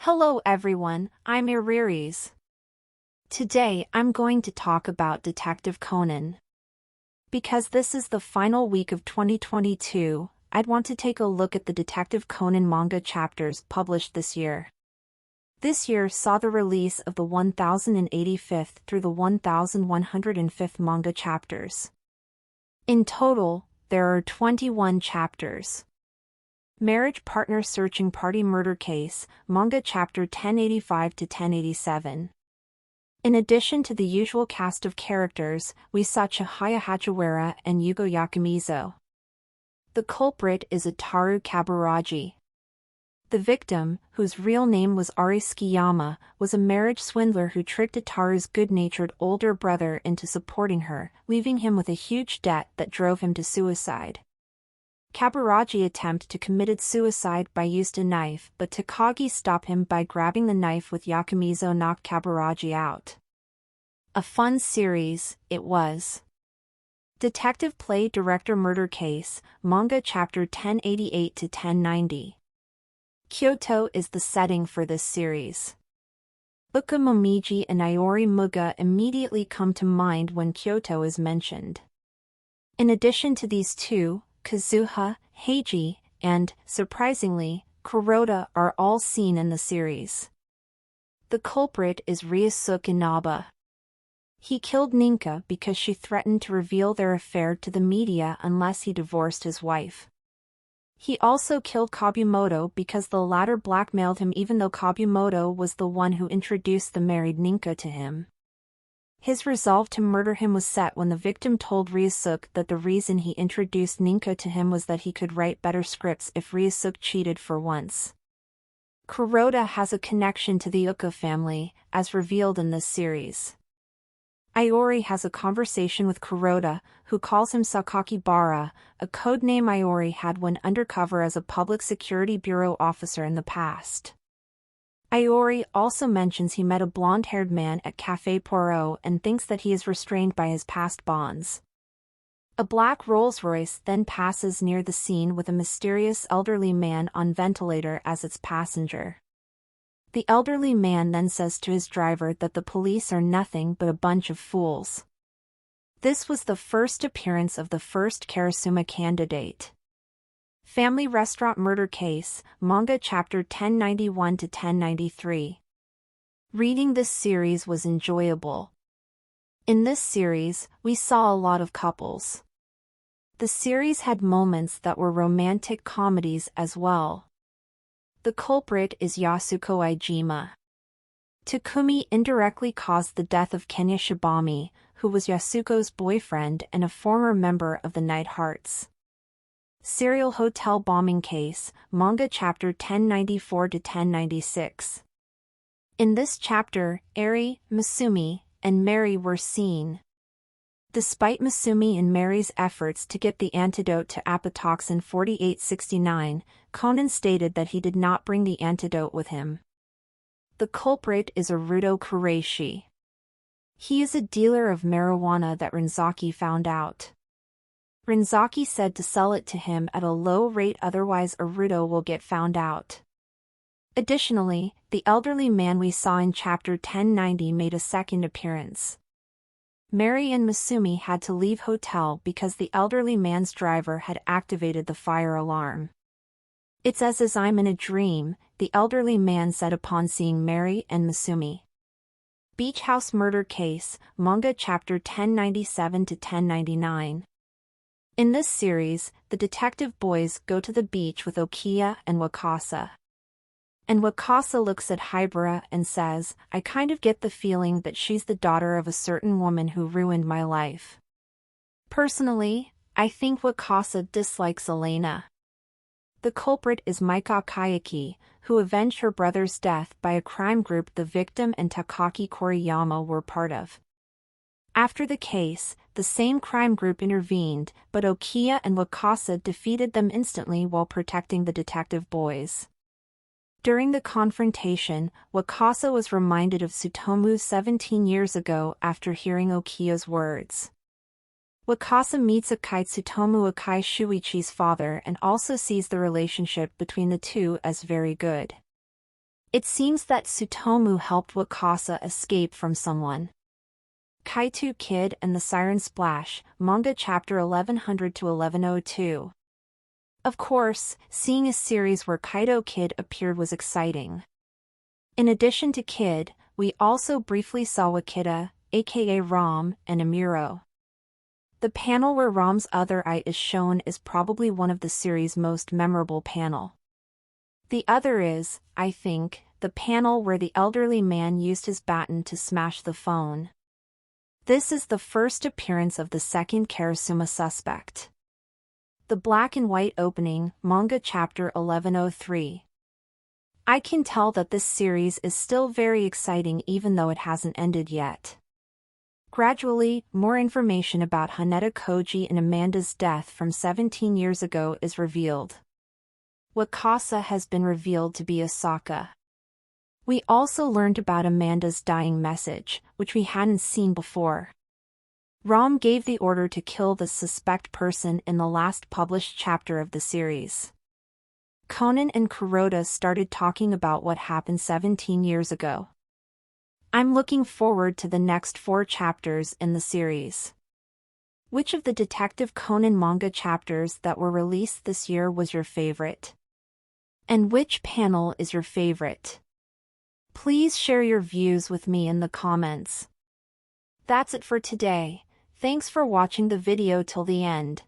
Hello everyone, I'm Iriris. Today I'm going to talk about Detective Conan. Because this is the final week of 2022, I'd want to take a look at the Detective Conan manga chapters published this year. This year saw the release of the 1085th through the 1105th manga chapters. In total, there are 21 chapters. Marriage Partner Searching Party Murder Case, manga chapter 1085 to 1087. In addition to the usual cast of characters, we saw Chihaya Hachiwara and Yugo Yakumizo. The culprit is Ataru Kaburaji. The victim, whose real name was Ari Tsukiyama, was a marriage swindler who tricked Ataru's good-natured older brother into supporting her, leaving him with a huge debt that drove him to suicide. Kaburaji attempted to commit suicide by using a knife, but Takagi stopped him by grabbing the knife with Yakumizo knocked Kaburaji out. A fun series, it was. Detective Play Director Murder Case, manga chapter 1088 to 1090. Kyoto is the setting for this series. Uka Momiji and Iori Muga immediately come to mind when Kyoto is mentioned. In addition to these two, Kazuha, Heiji, and, surprisingly, Kuroda are all seen in the series. The culprit is Ryusuke Inaba. He killed Ninka because she threatened to reveal their affair to the media unless he divorced his wife. He also killed Kabumoto because the latter blackmailed him even though Kabumoto was the one who introduced the married Ninka to him. His resolve to murder him was set when the victim told Ryusuke that the reason he introduced Ninka to him was that he could write better scripts if Ryusuke cheated for once. Kuroda has a connection to the Uka family, as revealed in this series. Iori has a conversation with Kuroda, who calls him Sakakibara, a codename Iori had when undercover as a public security bureau officer in the past. Iori also mentions he met a blonde-haired man at Café Poirot and thinks that he is restrained by his past bonds. A black Rolls-Royce then passes near the scene with a mysterious elderly man on ventilator as its passenger. The elderly man then says to his driver that the police are nothing but a bunch of fools. This was the first appearance of the first Karasuma candidate. Family Restaurant Murder Case, manga chapter 1091 to 1093. Reading this series was enjoyable. In this series, we saw a lot of couples. The series had moments that were romantic comedies as well. The culprit is Yasuko Iijima. Takumi indirectly caused the death of Kenya Shibami, who was Yasuko's boyfriend and a former member of the Night Hearts. Serial Hotel Bombing Case, manga chapter 1094 to 1096. In this chapter, Eri, Masumi, and Mary were seen. Despite Masumi and Mary's efforts to get the antidote to apatoxin 4869, Conan stated that he did not bring the antidote with him. The culprit is Aruto Kureishi. He is a dealer of marijuana that Rinzaki found out. Rinzaki said to sell it to him at a low rate, otherwise Aruto will get found out. Additionally, the elderly man we saw in chapter 1090 made a second appearance. Mary and Masumi had to leave hotel because the elderly man's driver had activated the fire alarm. "It's as I'm in a dream," the elderly man said upon seeing Mary and Masumi. Beach House Murder Case, manga chapter 1097 to 1099. In this series, the detective boys go to the beach with Okiya and Wakasa. And Wakasa looks at Hibara and says, "I kind of get the feeling that she's the daughter of a certain woman who ruined my life." Personally, I think Wakasa dislikes Elena. The culprit is Maika Kayaki, who avenged her brother's death by a crime group the victim and Takaki Koriyama were part of. After the case, the same crime group intervened, but Okiya and Wakasa defeated them instantly while protecting the detective boys. During the confrontation, Wakasa was reminded of Tsutomu 17 years ago after hearing Okiya's words. Wakasa meets Akai Tsutomu, Akai Shuichi's father, and also sees the relationship between the two as very good. It seems that Tsutomu helped Wakasa escape from someone. Kaito Kid and the Siren Splash, manga chapter 1100 to 1102. Of course, seeing a series where Kaito Kid appeared was exciting. In addition to Kid, we also briefly saw Wakita, aka Rom, and Amuro. The panel where Rom's other eye is shown is probably one of the series' most memorable panel. The other is, I think, the panel where the elderly man used his baton to smash the phone. This is the first appearance of the second Karasuma suspect. The black and white opening, manga chapter 1103. I can tell that this series is still very exciting even though it hasn't ended yet. Gradually, more information about Haneda Koji and Amanda's death from 17 years ago is revealed. Wakasa has been revealed to be Osaka. We also learned about Amanda's dying message, which we hadn't seen before. Rom gave the order to kill the suspect person in the last published chapter of the series. Conan and Kuroda started talking about what happened 17 years ago. I'm looking forward to the next 4 chapters in the series. Which of the Detective Conan manga chapters that were released this year was your favorite? And which panel is your favorite? Please share your views with me in the comments. That's it for today. Thanks for watching the video till the end.